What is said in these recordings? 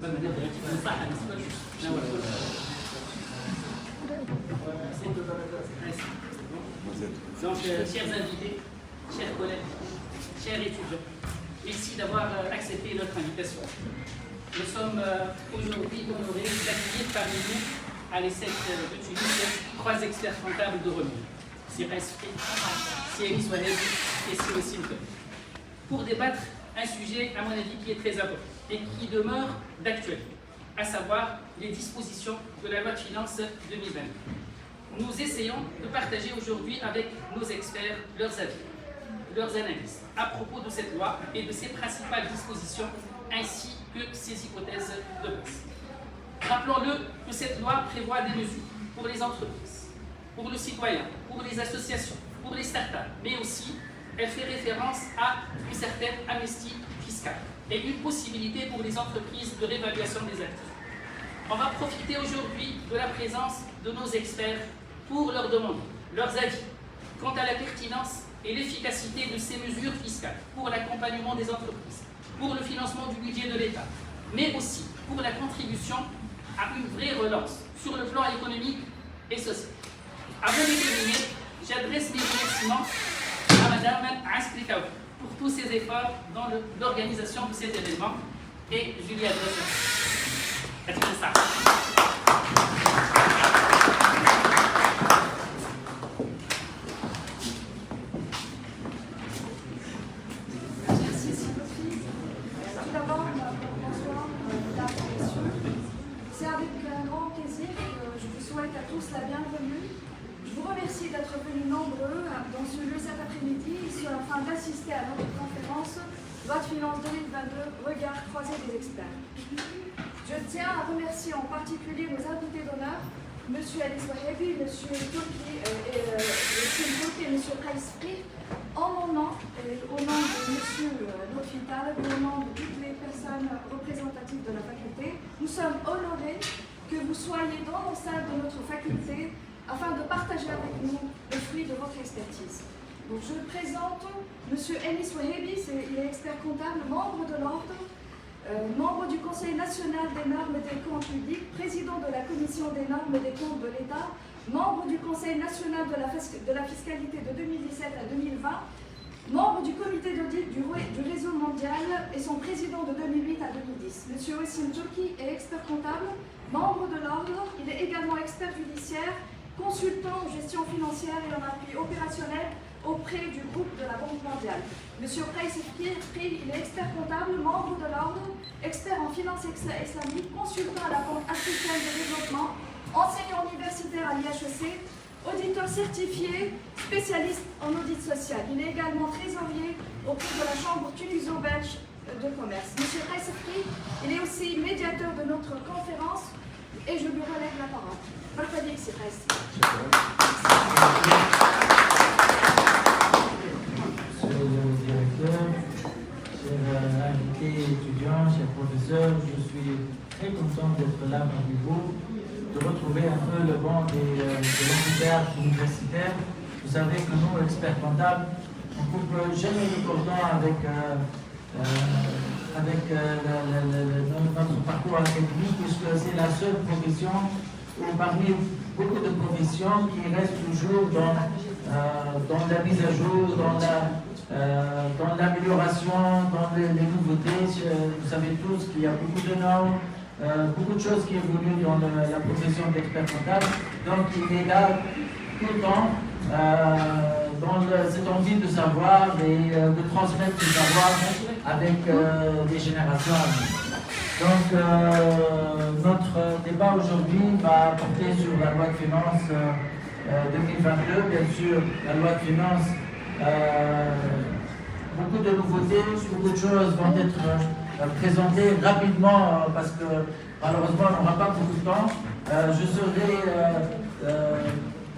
Donc, chers invités, chers collègues, chers étudiants, merci d'avoir accepté notre invitation. Nous sommes aujourd'hui honorés d'accueillir parmi nous à l'ESSEC de Tunis 3 experts comptables de renom, Sirès Sieni Swahebi et Sio Simple, pour débattre un sujet, à mon avis, qui est très important et qui demeure d'actualité, à savoir les dispositions de la loi de finances 2020. Nous essayons de partager aujourd'hui avec nos experts leurs avis, leurs analyses à propos de cette loi et de ses principales dispositions, ainsi que ses hypothèses de base. Rappelons-le que cette loi prévoit des mesures pour les entreprises, pour le citoyen, pour les associations, pour les start-up, mais aussi elle fait référence à une certaine amnistie fiscale et une possibilité pour les entreprises de réévaluation des actifs. On va profiter aujourd'hui de la présence de nos experts pour leur demander leurs avis quant à la pertinence et l'efficacité de ces mesures fiscales pour l'accompagnement des entreprises, pour le financement du budget de l'État, mais aussi pour la contribution à une vraie relance sur le plan économique et social. Avant de terminer, j'adresse mes remerciements à Madame Askri Kaoui pour tous ses efforts dans l'organisation de cet événement et je lui adresse ça. C'est avec un grand plaisir que je vous souhaite à tous la bienvenue. Je vous remercie d'être venus nombreux dans ce lieu cet après-midi afin d'assister à notre conférence Loi de finances 2022, regard croisé des experts. Je tiens à remercier en particulier nos invités d'honneur, M. Ali Swahebi, M. Toki et M. Kaïsri, en mon nom, au nom de M. Lotfital et au nom de toutes les personnes représentatives de la faculté. Nous sommes honorés que vous soyez dans nos salles de notre faculté afin de partager avec nous le fruit de votre expertise. Donc, je présente M. Ali Swahebi, il est expert comptable, membre de l'ordre, membre du Conseil national des normes et des comptes publics, président de la Commission des normes et des comptes de l'État, membre du Conseil national de la fiscalité de 2017 à 2020, membre du comité d'audit du réseau mondial et son président de 2008 à 2010. M. Wassim Turki est expert comptable, membre de l'ordre, il est également expert judiciaire, consultant en gestion financière et en appui opérationnel auprès du groupe de la Banque mondiale. M. Kaïs Fri, il est expert comptable, membre de l'ordre, expert en finance islamique, consultant à la Banque africaine de développement, enseignant universitaire à l'IHEC, auditeur certifié, spécialiste en audit social. Il est également trésorier auprès de la Chambre tuniso-belge de commerce. M. Kaïs Fri, il est aussi médiateur de notre conférence et je lui relève la parole. Merci. Monsieur le directeur, chers invités étudiants, chers professeurs, je suis très content d'être là parmi vous, de retrouver un peu le banc de l'amphithéâtre universitaire. Vous savez que nous, experts comptables, on ne coupe jamais le cordon avec notre parcours académique, puisque c'est la seule profession ou parmi beaucoup de professions qui restent toujours dans la mise à jour, dans l'amélioration, dans les nouveautés. Vous savez tous qu'il y a beaucoup de normes, beaucoup de choses qui évoluent dans la profession d'expert comptable. Donc il est là tout le temps dans cette envie de savoir et de transmettre ce savoir avec des générations à venir. Donc, notre débat aujourd'hui va porter sur la loi de finances 2022. Bien sûr, la loi de finances, beaucoup de nouveautés, beaucoup de choses vont être présentées rapidement parce que malheureusement, on n'aura pas beaucoup de temps. Je serai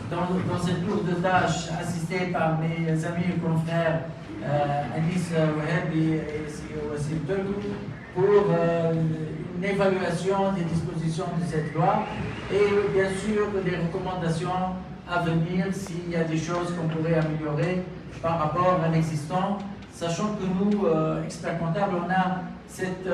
dans cette lourde tâche assisté par mes amis et confrères Anis Wahebi et Wassim Turki pour une évaluation des dispositions de cette loi et bien sûr des recommandations à venir s'il y a des choses qu'on pourrait améliorer par rapport à l'existant, sachant que nous, experts comptables, on a cette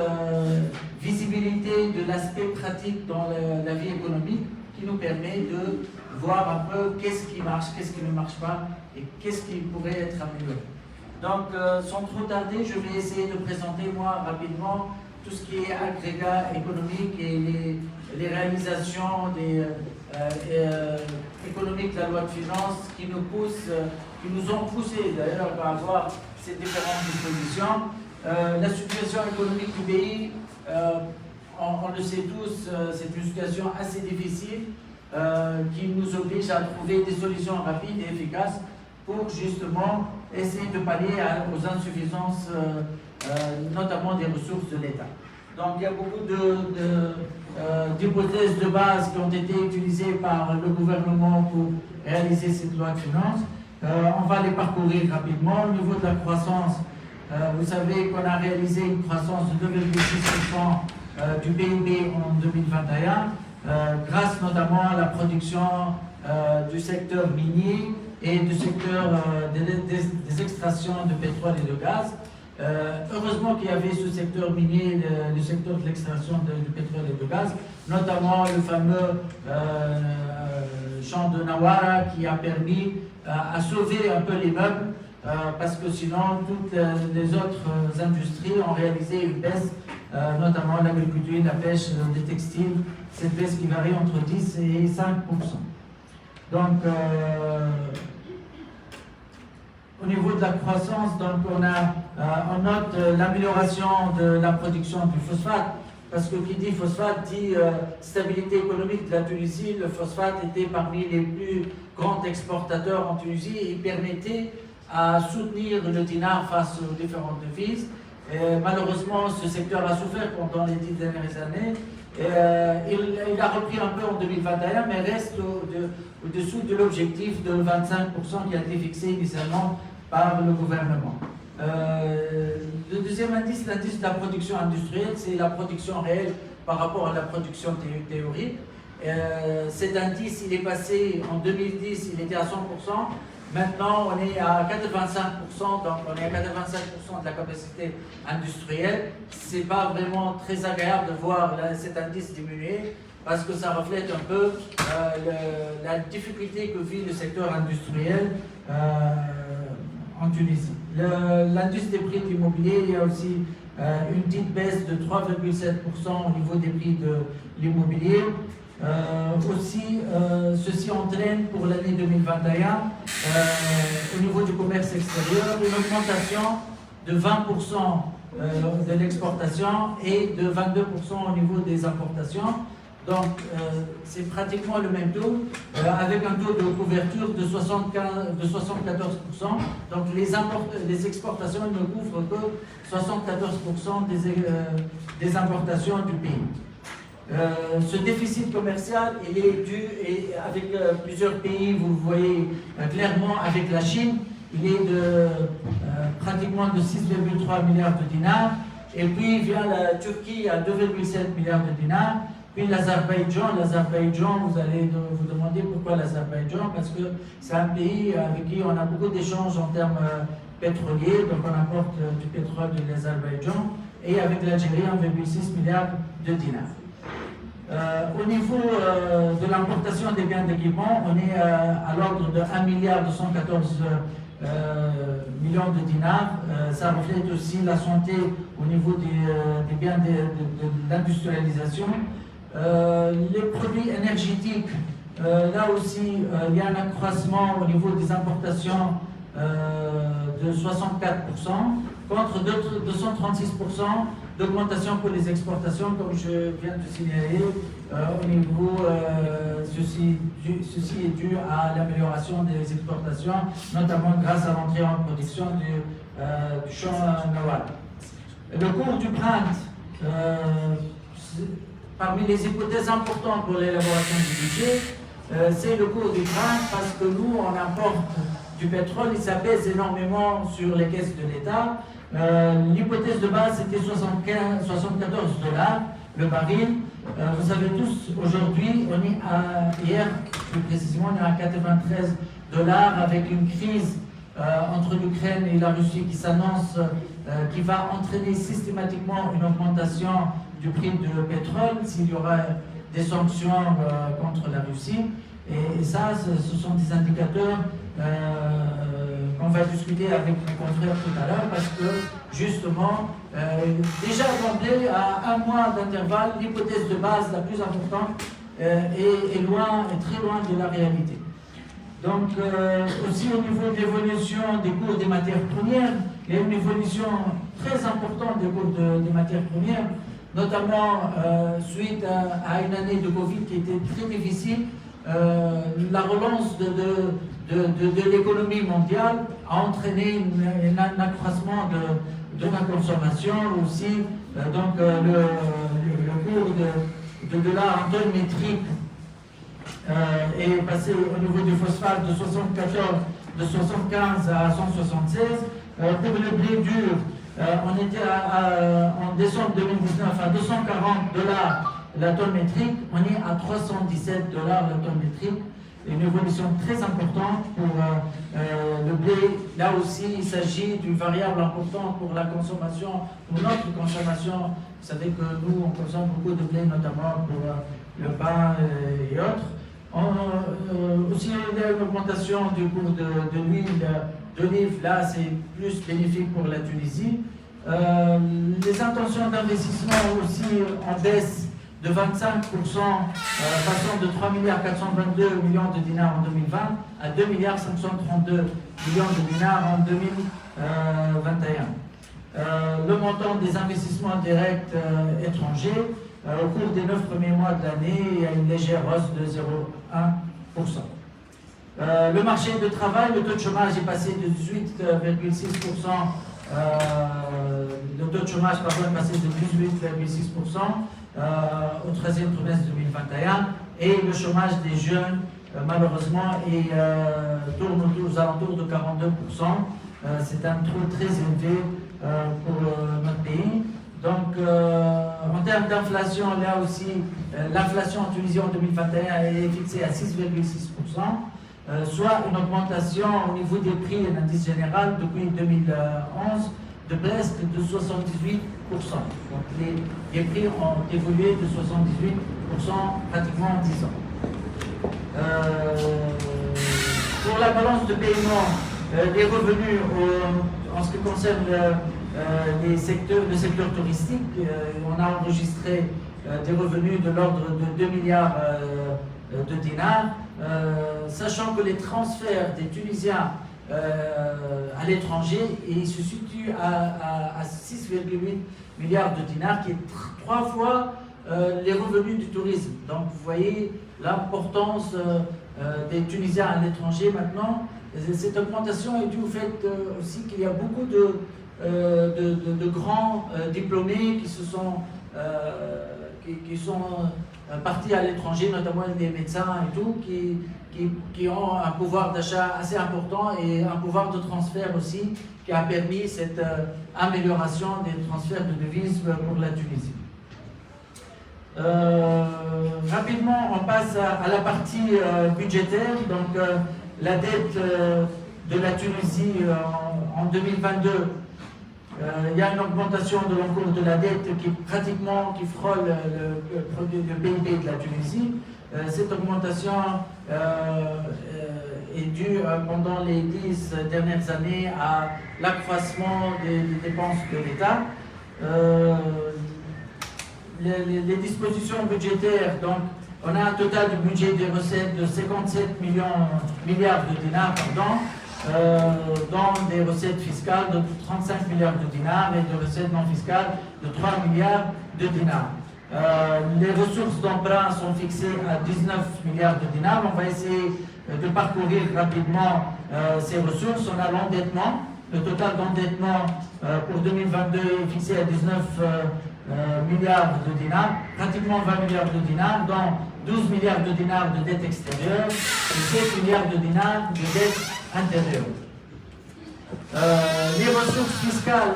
visibilité de l'aspect pratique dans la vie économique qui nous permet de voir un peu qu'est-ce qui marche, qu'est-ce qui ne marche pas et qu'est-ce qui pourrait être amélioré. Donc, sans trop tarder, je vais essayer de présenter moi rapidement tout ce qui est agrégat économique et les réalisations économiques de la loi de finances qui nous ont poussé d'ailleurs à avoir ces différentes dispositions. La situation économique du pays, on le sait tous, c'est une situation assez difficile qui nous oblige à trouver des solutions rapides et efficaces pour justement essayer de pallier aux insuffisances, notamment des ressources de l'État. Donc il y a beaucoup d'hypothèses de base qui ont été utilisées par le gouvernement pour réaliser cette loi de finances. On va les parcourir rapidement. Au niveau de la croissance, vous savez qu'on a réalisé une croissance de 2,6% du PIB en 2021, grâce notamment à la production du secteur minier et du secteur des extractions de pétrole et de gaz. Heureusement qu'il y avait ce secteur minier, le secteur de l'extraction du pétrole et de gaz, notamment le fameux champ de Nawara qui a permis à sauver un peu les meubles, parce que sinon toutes les autres industries ont réalisé une baisse, notamment l'agriculture, la pêche, les textiles, cette baisse qui varie entre 10 et 5%. Donc, au niveau de la croissance, donc on note l'amélioration de la production du phosphate, parce que qui dit phosphate dit stabilité économique de la Tunisie. Le phosphate était parmi les plus grands exportateurs en Tunisie et il permettait à soutenir le dinar face aux différentes devises. Malheureusement, ce secteur a souffert pendant les 10 dernières années. Il a repris un peu en 2021, mais reste au-dessous de l'objectif de 25% qui a été fixé initialement par le gouvernement. Le deuxième indice, l'indice de la production industrielle, c'est la production réelle par rapport à la production théorique. Cet indice, il est passé en 2010, il était à 100%. Maintenant, on est à 85%, donc on est à 85% de la capacité industrielle. Ce n'est pas vraiment très agréable de voir cet indice diminuer parce que ça reflète un peu la difficulté que vit le secteur industriel en Tunisie. L'indice des prix de l'immobilier, il y a aussi une petite baisse de 3,7% au niveau des prix de l'immobilier. Ceci entraîne pour l'année 2021 au niveau du commerce extérieur une augmentation de 20% de l'exportation et de 22% au niveau des importations. Donc c'est pratiquement le même taux avec un taux de couverture de 74%. Donc les exportations ne couvrent que 74% des importations du pays. Ce déficit commercial, il est dû, et avec plusieurs pays, vous le voyez clairement avec la Chine, il est de pratiquement de 6,3 milliards de dinars, et puis vient la Turquie à 2,7 milliards de dinars, puis l'Azerbaïdjan, vous allez vous demander pourquoi l'Azerbaïdjan, parce que c'est un pays avec qui on a beaucoup d'échanges en termes pétroliers, donc on importe du pétrole de l'Azerbaïdjan, et avec l'Algérie 1,6 milliard de dinars. Au niveau de l'importation des biens d'équipement, on est à l'ordre de 1 milliard 214 millions de dinars. Ça reflète aussi la santé au niveau des biens de l'industrialisation. Les produits énergétiques, là aussi, il y a un accroissement au niveau des importations de 64%, contre 236% d'augmentation pour les exportations, comme je viens de signaler. Au niveau, ceci est dû à l'amélioration des exportations, notamment grâce à l'entrée en production du champ Nawara. Le cours du Brent, parmi les hypothèses importantes pour l'élaboration du budget, c'est le cours du Brent, parce que nous, on importe du pétrole, il s'abaisse énormément sur les caisses de l'État. L'hypothèse de base c'était 74 $ le baril. Vous savez tous, aujourd'hui, on est hier plus précisément, on est à 93 $ avec une crise entre l'Ukraine et la Russie qui s'annonce qui va entraîner systématiquement une augmentation du prix du pétrole s'il y aura des sanctions contre la Russie. Et ça, ce sont des indicateurs qu'on va discuter avec mes confrères tout à l'heure parce que, justement, déjà d'emblée, à un mois d'intervalle, l'hypothèse de base la plus importante est très loin de la réalité. Donc, aussi au niveau de l'évolution des cours des matières premières, il y a une évolution très importante des cours des matières premières, notamment suite à une année de Covid qui était très difficile. La relance de l'économie mondiale a entraîné un accroissement de la consommation aussi. Donc le cours de dollar en tonne métrique est passé au niveau du phosphate de 75 à 176. Pour le blé dur, on était en décembre 2019 à 240 $ la tonne métrique, on est à 317 $ la tonne métrique, une évolution très importante pour le blé. Là aussi, il s'agit d'une variable importante pour la consommation, pour notre consommation. Vous savez que nous, on consomme beaucoup de blé, notamment pour le pain et autres. Aussi, il y a une augmentation du cours de l'huile d'olive. Là, c'est plus bénéfique pour la Tunisie. Les intentions d'investissement aussi en baisse de 25%, passant de 3 422 millions de dinars en 2020 à 2 532 millions de dinars en 2021. Le montant des investissements directs étrangers, au cours des 9 premiers mois de l'année, il y a une légère hausse de 0,1%. Le marché du travail, le taux de chômage est passé de 18,6%. Le taux de chômage est passé de 18,6% au 13e trimestre 2021 et le chômage des jeunes malheureusement tourne aux alentours de 42%. C'est un taux très élevé pour notre pays. Donc en termes d'inflation, là aussi, l'inflation en Tunisie en 2021 est fixée à 6,6%. Soit une augmentation au niveau des prix et l'indice général depuis 2011 de presque de 78%. Donc les prix ont évolué de 78% pratiquement en 10 ans. Pour la balance de paiement, les revenus en ce qui concerne le secteur touristique, on a enregistré des revenus de l'ordre de 2 milliards de dinars, sachant que les transferts des Tunisiens à l'étranger, il se situe à 6,8 milliards de dinars, qui est 3 fois les revenus du tourisme. Donc vous voyez l'importance des Tunisiens à l'étranger maintenant. Cette augmentation est due au fait aussi qu'il y a beaucoup de grands diplômés qui sont partis à l'étranger, notamment des médecins et tout, qui ont un pouvoir d'achat assez important et un pouvoir de transfert aussi qui a permis cette amélioration des transferts de devises pour la Tunisie. Rapidement, on passe à la partie budgétaire. Donc, la dette de la Tunisie en 2022, il y a une augmentation de l'encours de la dette qui frôle le PIB de la Tunisie. Cette augmentation est due pendant les 10 dernières années à l'accroissement des dépenses de l'État. Les dispositions budgétaires, donc on a un total du budget des recettes de 57 milliards de dinars, dont des recettes fiscales de 35 milliards de dinars et des recettes non fiscales de 3 milliards de dinars. Les ressources d'emprunt sont fixées à 19 milliards de dinars. On va essayer de parcourir rapidement ces ressources. On a l'endettement. Le total d'endettement pour 2022 est fixé à 19 milliards de dinars, pratiquement 20 milliards de dinars, dont 12 milliards de dinars de dette extérieure et 7 milliards de dinars de dette intérieure. Les ressources fiscales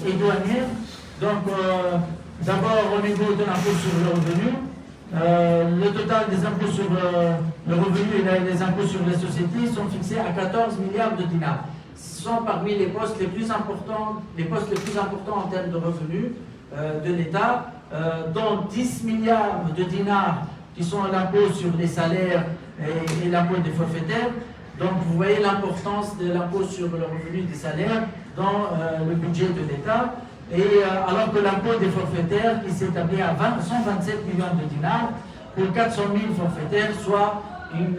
et douanières, donc d'abord au niveau de l'impôt sur le revenu, le total des impôts sur le revenu et les impôts sur les sociétés sont fixés à 14 milliards de dinars. sont parmi les postes les plus importants en termes de revenus de l'État, dont 10 milliards de dinars qui sont l'impôt sur les salaires et l'impôt des forfaitaires. Donc vous voyez l'importance de l'impôt sur le revenu des salaires dans le budget de l'État. Et alors que l'impôt des forfaitaires qui s'établit à 127 millions de dinars pour 400 000 forfaitaires, soit une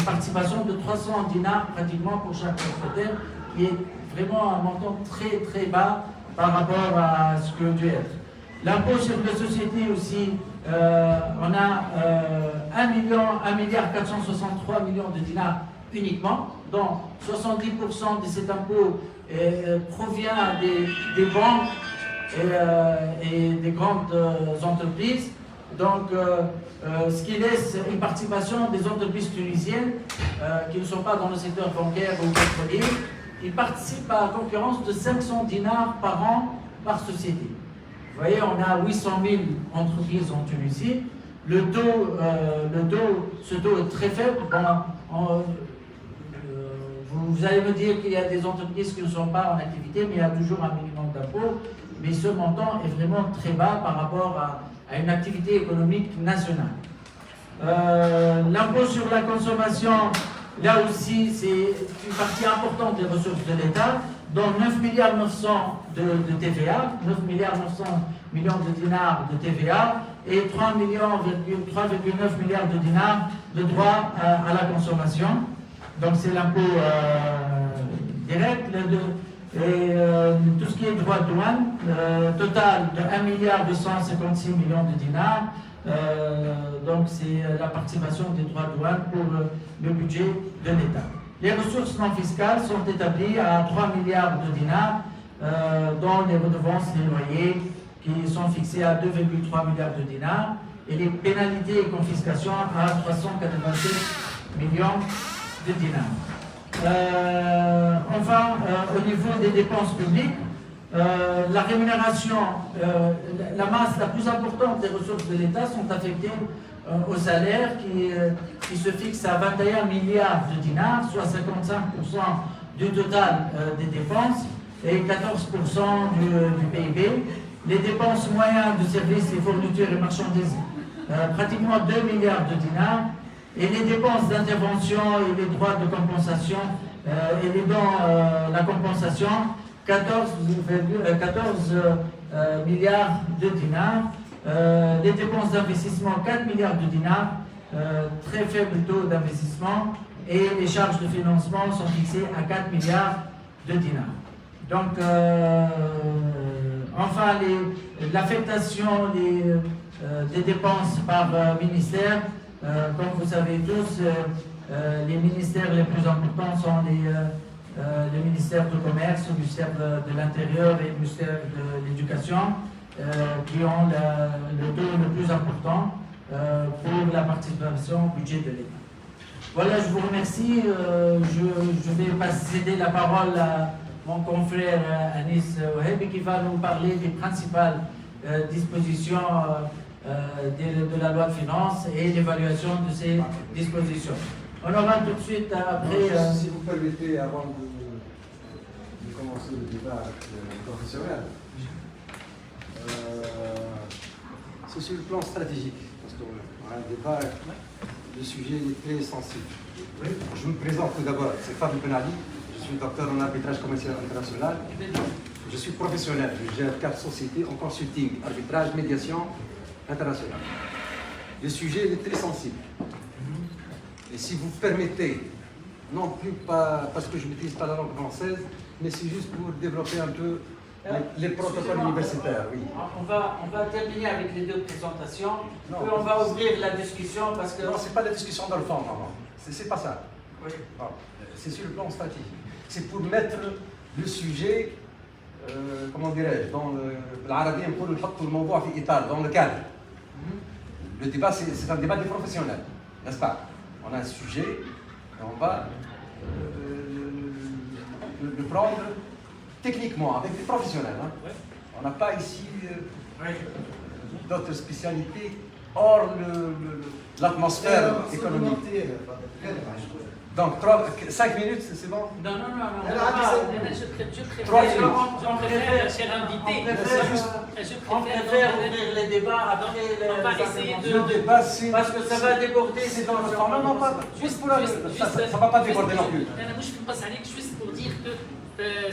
participation de 300 dinars pratiquement pour chaque forfaitaire, qui est vraiment un montant très très bas par rapport à ce que doit être. L'impôt sur les sociétés aussi, on a 1,463 milliard de dinars uniquement, dont 70% de cet impôt provient des banques et des grandes entreprises. Donc, ce qui laisse une participation des entreprises tunisiennes qui ne sont pas dans le secteur bancaire ou pétrolier, ils participent à la concurrence de 500 dinars par an par société. Vous voyez, on a 800 000 entreprises en Tunisie. Ce taux est très faible. Vous allez me dire qu'il y a des entreprises qui ne sont pas en activité, mais il y a toujours un minimum d'impôt. Mais ce montant est vraiment très bas par rapport à une activité économique nationale. L'impôt sur la consommation, là aussi, c'est une partie importante des ressources de l'État, dont 9,9 milliards de TVA, 9,9 millions de dinars de TVA et 3,9 milliards de dinars de droits à la consommation. Donc c'est l'impôt direct. Et tout ce qui est droit de douane, total de 1,256 milliard de dinars. Donc c'est la participation des droits de douane pour le budget de l'État. Les ressources non fiscales sont établies à 3 milliards de dinars, dont les redevances des loyers qui sont fixées à 2,3 milliards de dinars et les pénalités et confiscations à 387 millions de dinars. Enfin, au niveau des dépenses publiques, la rémunération, la masse la plus importante des ressources de l'État sont affectées aux salaires qui se fixent à 21 milliards de dinars, soit 55% du total des dépenses et 14% du PIB. Les dépenses moyennes de services et fournitures et marchandises, pratiquement 2 milliards de dinars. Et les dépenses d'intervention et les droits de compensation et les dons, la compensation, 14 milliards de dinars. Les dépenses d'investissement, 4 milliards de dinars, très faible taux d'investissement. Et les charges de financement sont fixées à 4 milliards de dinars. Donc, enfin, l'affectation des dépenses par ministère. Comme vous savez tous, les ministères les plus importants sont le ministère du Commerce, le ministère de l'Intérieur et le ministère de l'Éducation, qui ont le taux le plus important pour la participation au budget de l'État. Voilà, je vous remercie. Je vais céder la parole à mon confrère Anis Ouhebi qui va nous parler des principales dispositions de la loi de finances et l'évaluation de ces dispositions. On aura tout de suite après... Si vous permettez, avant de commencer le débat professionnel, c'est sur le plan stratégique, parce qu'on a un débat, le sujet est très sensible. Je me présente tout d'abord, c'est Fabio Benali, je suis docteur en arbitrage commercial international, je suis professionnel, je gère 4 sociétés en consulting, arbitrage, médiation, international. Le sujet est très sensible. Et si vous permettez, non plus pas parce que je ne maîtrise pas la langue française, mais c'est juste pour développer un peu les protocoles universitaires. Oui. On va terminer avec les deux présentations, puis on va ouvrir la discussion parce que... Non, ce n'est pas la discussion dans le fond, maman. C'est pas ça. Oui. C'est sur le plan stratégique. C'est pour mettre le sujet, comment dirais-je, dans l'arabe, pour le dans le cadre. Le débat, c'est un débat des professionnels, n'est-ce pas? On a un sujet, et on va le prendre techniquement, avec des professionnels. Hein. Ouais. On n'a pas ici d'autres spécialités hors l'atmosphère économique. Donc 5 minutes, c'est bon? Non, non, non, non. Elle a dit Je Trois préfère, minutes. j'en préfère, cher invité. On préfère ouvrir les débats après les On va essayer interventions. Le débat, c'est... Parce que ça va déborder. C'est dans le temps. Non, non, pas. Juste pour la... Ça ne va pas déborder non plus. Je ne peux pas aller juste pour dire que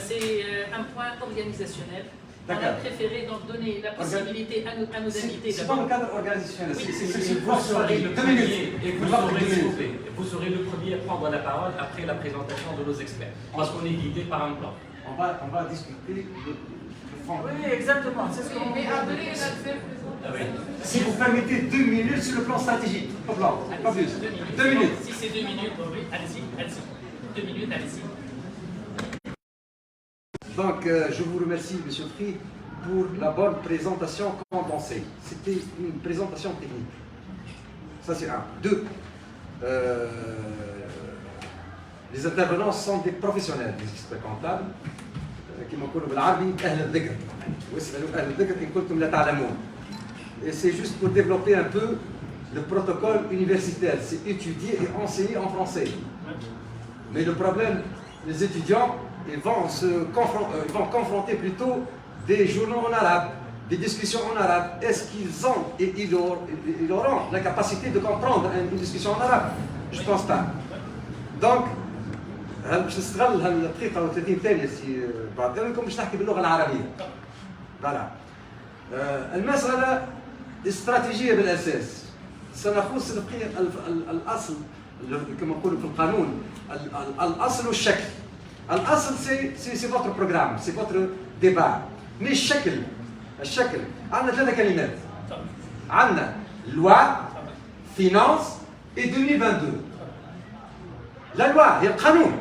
c'est un point organisationnel. On a D'accord. préféré donc donner la possibilité à nos invités C'est dans le cadre organisationnel. Oui. C'est Vous serez le 2 premier, minutes. et vous Vous avez serez, 2 s'il vous minutes. plaît, vous serez le premier à prendre la parole après la présentation de nos experts. Parce qu'on est guidé par un plan. On va discuter le fond. Oui, exactement. C'est ce qu'on Mais après, la Ah oui. Si vous permettez 2 minutes sur le plan stratégique, pas plan, pas plus. 2 minutes. Si c'est 2 minutes, oui, allez-y, allez-y. 2 minutes, allez-y. Donc, je vous remercie, M. Free, pour la bonne présentation condensée. C'était une présentation technique. Ça, c'est un. 2. Les intervenants sont des professionnels, des experts comptables, qui m'ont dit بالعربي أهل الذكر. واسألوا أهل الذكر إن كنتم لا تعلمون. Et c'est juste pour développer un peu le protocole universitaire. C'est étudier et enseigner en français. Mais le problème, les étudiants, ils vont confronter plutôt des journaux en arabe, des discussions en arabe. Est-ce qu'ils ont et ils auront la capacité de comprendre une discussion en arabe? Je ne pense pas. Donc, باش نستغل هالدقيقة و30 ثانية سي بعد إذنكم باش نحكي باللغة العربية. فوالا. المسألة استراتيجية بالأساس. سنخص الأصل كما نقولوا في القانون الأصل والشكل. الأصل سي فوتر بروغرام، سي فوتر ديبا. مي الشكل عندنا 3 كلمات. عندنا لوا فينانس et 2022. لا لوا هي القانون.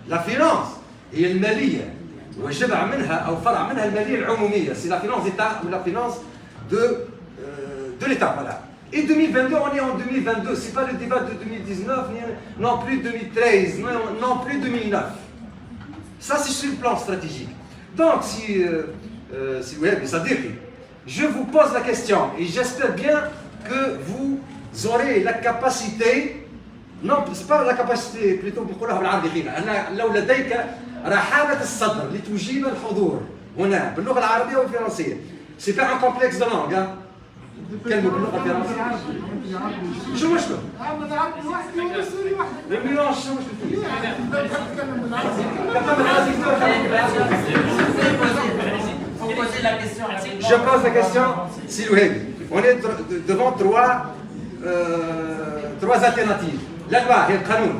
لا فينانس هي المالية وجمع منها أو فرع منها المالية العمومية. سي لا فينانس d'État ou la finance de l'État. Voilà. Et 2022, on est en 2022. C'est pas le débat de 2019, non plus 2013, non plus 2009. Ça, c'est sur le plan stratégique. Donc, si vous avez ça dit, je vous pose la question et j'espère bien que vous aurez la capacité. Non, c'est pas la capacité, plutôt بقولها بالعربي خينا. أنا لو لديك رحابة الصدر لتجيب الحضور هنا باللغة العربية والفرنسية. C'est pas un complexe de langue, hein. كلمة باللغة الفرنسية. شو مشكلة؟ الميلانج شو مشكلة؟ Faut poser la question. Je pose la question, s'il vous plaît. On est devant trois alternatives. La loi et le canon.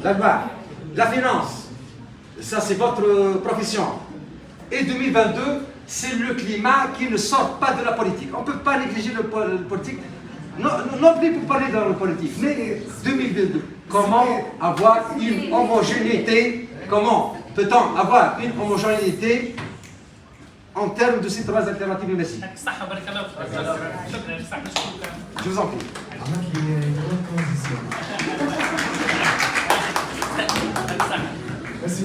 La loi, la finance, ça c'est votre profession. Et 2022, c'est le climat qui ne sort pas de la politique. On ne peut pas négliger le politique, non plus pour parler de la politique, mais 2022. Comment avoir une homogénéité? Comment peut-on avoir une homogénéité en termes de ces 3 alternatives? Merci. Je vous en prie. عملت لي جروب ترانزيسيون بس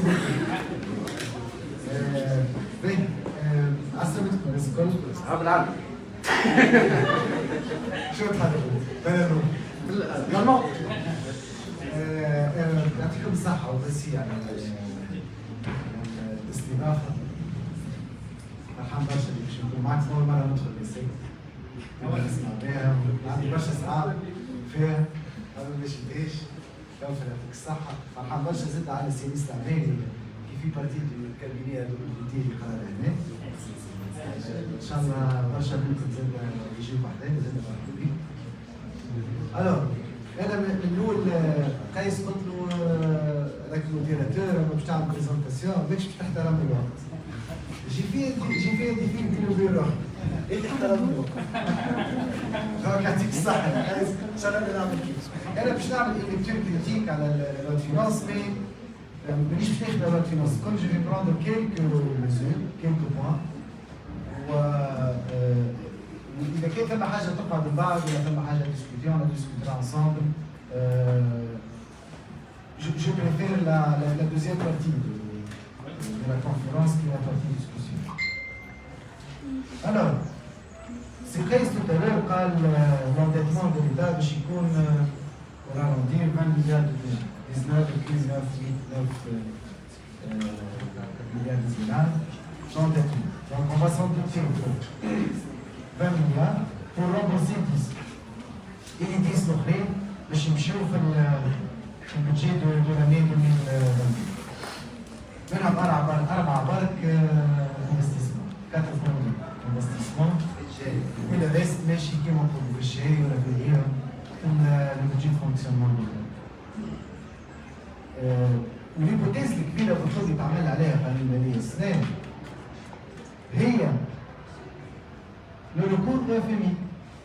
باين عصبتكم بس كل أصحاب العالم. شو تحضروا؟ Normalement, يعطيكم الصحة وبس على الاستضافة. فرحان برشا اللي باش نكون معك أول مرة ندخل للسي. أول نسمع بها عندي برشا صحاب فيها أنا ما شفتهاش. يوفر يعطيك الصحة. فرحان برشا زدت على السينيست العماني كي في بارتي دو الكابينيه اللي قرار هنا. إن شاء الله برشا منكم زاد يجيو بعدين زاد مرحبين. Alors, انا من الاول قيس قلت له راك موديراتور انا باش تعمل بريزونتاسيون ماكش باش تحترم الوقت. جي فيه دي فيلم كيلو روحي. ايه تحترم الوقت. راك يعطيك الصحة يا قيس، ان شاء الله نعمل كيف. انا باش نعمل ليكتور كريتيك على لو فينانس مي مانيش باش ناخذ لو فينانس كل جو في بروندر كيلكو ميزور كيلكو بوان و إذا كان ثم حاجة تقعد من بعد ولا ثم حاجة ديسكوتيون ولا ديسكوتيون انسامبل je préfère la deuxième partie de la conférence qui est la partie discussion. Alors, c'est Qays tout à l'heure قال l'endettement de l'État باش يكون on va dire 20 milliards de dollars. milliards de dinars d'endettement. Donc on va s'en doter de 20 milliards pour rembourser 10. Et les 10 l'autre, le chimchou في البudget de l'année 2020. منها أربع برك انفستيسمون 4 فروض انفستيسمون ولا ريست ماشي كيما نقولوا في الشهري ولا في اليوم البudget de fonctionnement. والهيبوتيز الكبيرة المفروض يتعمل عليها قانون المالية السنة هي le recours au FMI.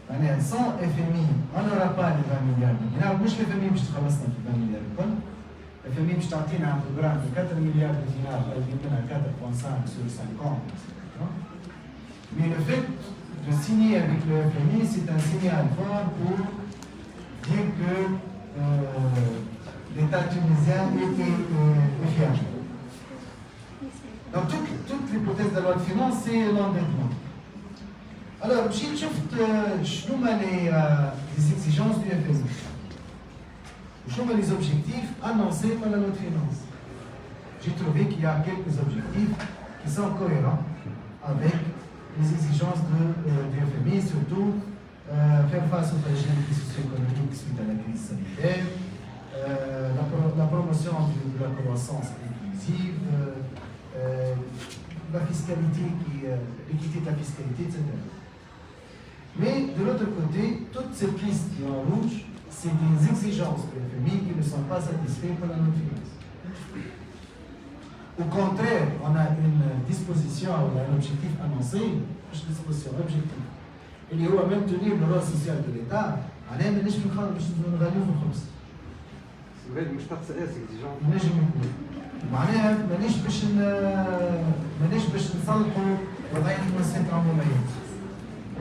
معناها sans FMI on n'aura pas les 20 milliards de dinars. مش FMI باش تخلصنا في 20 مليار الكل. FMI باش تعطينا un programme de 4 milliards de dinars تجيب لنا 4.5 sur 50. Mais le fait de signer avec le FMI, c'est un signal fort pour dire que l'État tunisien est fiable. Donc toute l'hypothèse de la loi de finances, c'est l'endettement. Alors, j'ai vu les exigences du FMI. Je vois les objectifs annoncés par la loi de finances. J'ai trouvé qu'il y a quelques objectifs qui sont cohérents avec les exigences du FMI, surtout faire face aux fragilités socio-économiques suite à la crise sanitaire, la promotion de la croissance inclusive, la fiscalité, l'équité de la fiscalité, etc. Mais de l'autre côté, toutes ces pistes qui sont en rouge, c'est des exigences du FMI qui ne sont pas satisfaites par la loi de finances. Au contraire, on a une disposition, on a un objectif annoncé, une disposition objective. Il y a même tenir le rôle social de l'État, on a même مش تقصى اكزيجون نجم يكون معناها مانيش باش نصلحوا وضعيه المؤسسات العموميه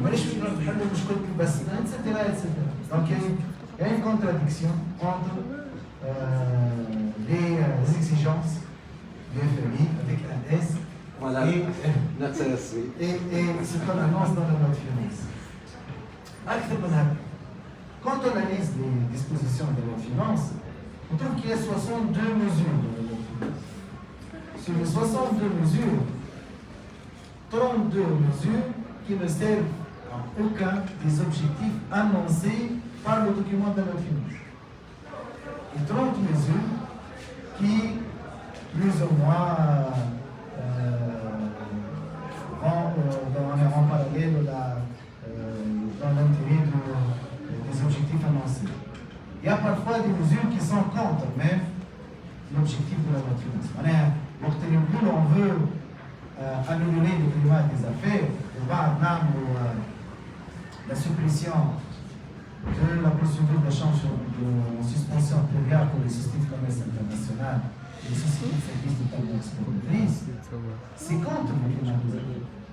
مانيش باش نحلوا المشكل بس اتسيتيرا. دونك il y a une contradiction entre les exigences du FMI avec un S et ce qu'on annonce dans la loi de finances. Quand on analyse les dispositions de la loi de finances, on trouve qu'il y a 62 mesures dans la loi de finances. Sur les 62 mesures, 32 mesures qui ne servent à aucun des objectifs annoncés par le document de la loi de finances. Et 30 mesures qui, plus ou moins, vont en parallèle dans l'intérêt des objectifs annoncés. Il y a parfois des mesures qui sont contre même l'objectif de la loi de finances. On veut améliorer le climat des affaires, on va la suppression de la procédure d'échange en suspension temporaire pour les sociétés de commerce international et les sociétés de services de paiement exportatrices. C'est contre le climat des affaires.